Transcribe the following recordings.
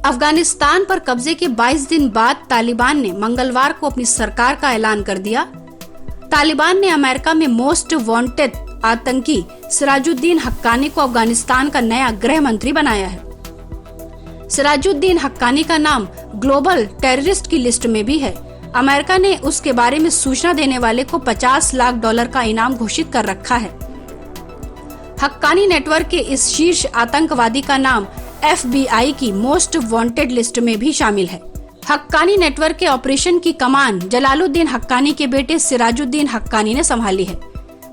अफगानिस्तान पर कब्जे के 22 दिन बाद तालिबान ने मंगलवार को अपनी सरकार का ऐलान कर दिया। तालिबान ने अमेरिका में मोस्ट वांटेड आतंकी सिराजुद्दीन हक्कानी को अफगानिस्तान का नया गृह मंत्री बनाया है। सिराजुद्दीन हक्कानी का नाम ग्लोबल टेररिस्ट की लिस्ट में भी है। अमेरिका ने उसके बारे में सूचना देने वाले को $50 लाख का इनाम घोषित कर रखा है। हक्कानी नेटवर्क के इस शीर्ष आतंकवादी का नाम FBI की मोस्ट वांटेड लिस्ट में भी शामिल है। हक्कानी नेटवर्क के ऑपरेशन की कमान जलालुद्दीन हक्कानी के बेटे सिराजुद्दीन हक्कानी ने संभाली है।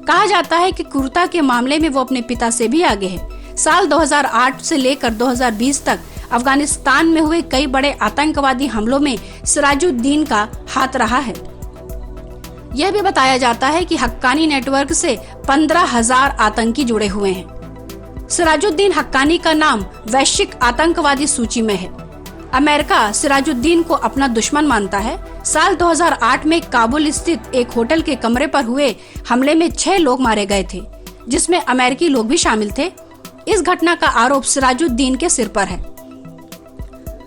कहा जाता है कि क्रूरता के मामले में वो अपने पिता से भी आगे है। साल 2008 से लेकर 2020 तक अफगानिस्तान में हुए कई बड़े आतंकवादी हमलों में सिराजुद्दीन का हाथ रहा है। यह भी बताया जाता है कि हक्कानी नेटवर्क से 15,000 आतंकी जुड़े हुए हैं। सिराजुद्दीन हक्कानी का नाम वैश्विक आतंकवादी सूची में है। अमेरिका सिराजुद्दीन को अपना दुश्मन मानता है। साल 2008 में काबुल स्थित एक होटल के कमरे पर हुए हमले में 6 लोग मारे गए थे, जिसमें अमेरिकी लोग भी शामिल थे। इस घटना का आरोप सिराजुद्दीन के सिर पर है।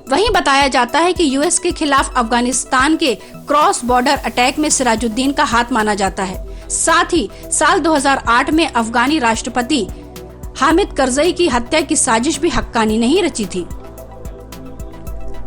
वहीं बताया जाता है कि यूएस के खिलाफ अफगानिस्तान के क्रॉस बॉर्डर अटैक में सिराजुद्दीन का हाथ माना जाता है। साथ ही साल 2008 में अफगानी राष्ट्रपति हामिद करजई की हत्या की साजिश भी हक्कानी ने ही रची थी।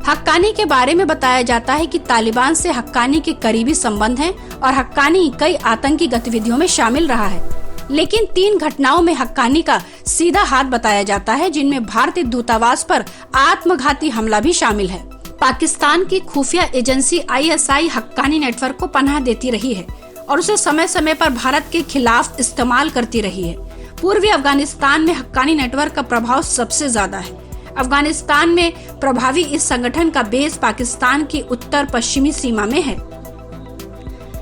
हक्कानी के बारे में बताया जाता है कि तालिबान से हक्कानी के करीबी संबंध हैं और हक्कानी कई आतंकी गतिविधियों में शामिल रहा है। लेकिन 3 घटनाओं में हक्कानी का सीधा हाथ बताया जाता है, जिनमें भारतीय दूतावास पर आत्मघाती हमला भी शामिल है। पाकिस्तान की खुफिया एजेंसी ISI हक्कानी नेटवर्क को पनाह देती रही है और उसे समय समय पर भारत के खिलाफ इस्तेमाल करती रही है। पूर्वी अफगानिस्तान में हक्कानी नेटवर्क का प्रभाव सबसे ज्यादा है। अफगानिस्तान में प्रभावी इस संगठन का बेस पाकिस्तान की उत्तर पश्चिमी सीमा में है।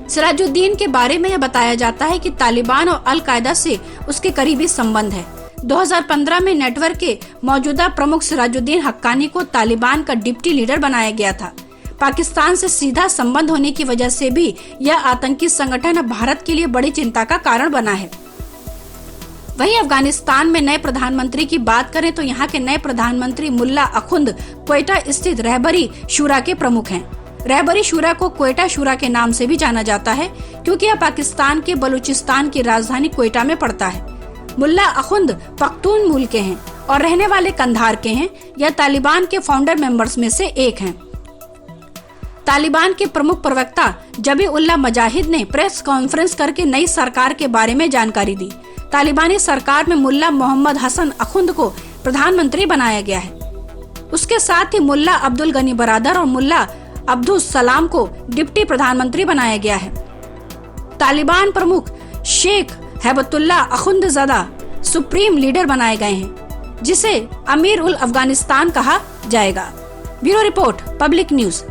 सिराजुद्दीन के बारे में यह बताया जाता है कि तालिबान और अल कायदा से उसके करीबी संबंध है। 2015 में नेटवर्क के मौजूदा प्रमुख सिराजुद्दीन हक्कानी को तालिबान का डिप्टी लीडर बनाया गया था। पाकिस्तान से सीधा संबंध होने की वजह से भी यह आतंकी संगठन अब भारत के लिए बड़ी चिंता का कारण बना है। वहीं अफगानिस्तान में नए प्रधानमंत्री की बात करें तो यहाँ के नए प्रधानमंत्री मुल्ला अखुंद क्वेटा स्थित रहबरी शूरा के प्रमुख हैं। रहबरी शूरा को क्वेटा शूरा के नाम से भी जाना जाता है, क्योंकि यह पाकिस्तान के बलूचिस्तान की राजधानी क्वेटा में पड़ता है। मुल्ला अखुंद पख्तून मूल के हैं और रहने वाले कंधार के हैं। यह तालिबान के फाउंडर मेंबर्स में से एक हैं। तालिबान के प्रमुख प्रवक्ता जबीउल्लाह मुजाहिद ने प्रेस कॉन्फ्रेंस करके नई सरकार के बारे में जानकारी दी। तालिबानी सरकार में मुल्ला मोहम्मद हसन अखुंद को प्रधानमंत्री बनाया गया है। उसके साथ ही मुल्ला अब्दुल गनी बरादर और मुल्ला अब्दुल सलाम को डिप्टी प्रधानमंत्री बनाया गया है। तालिबान प्रमुख शेख हैबतुल्लाह अखुंदज़ादा सुप्रीम लीडर बनाए गए हैं, जिसे अमीर उल अफगानिस्तान कहा जाएगा। Bureau report, public news.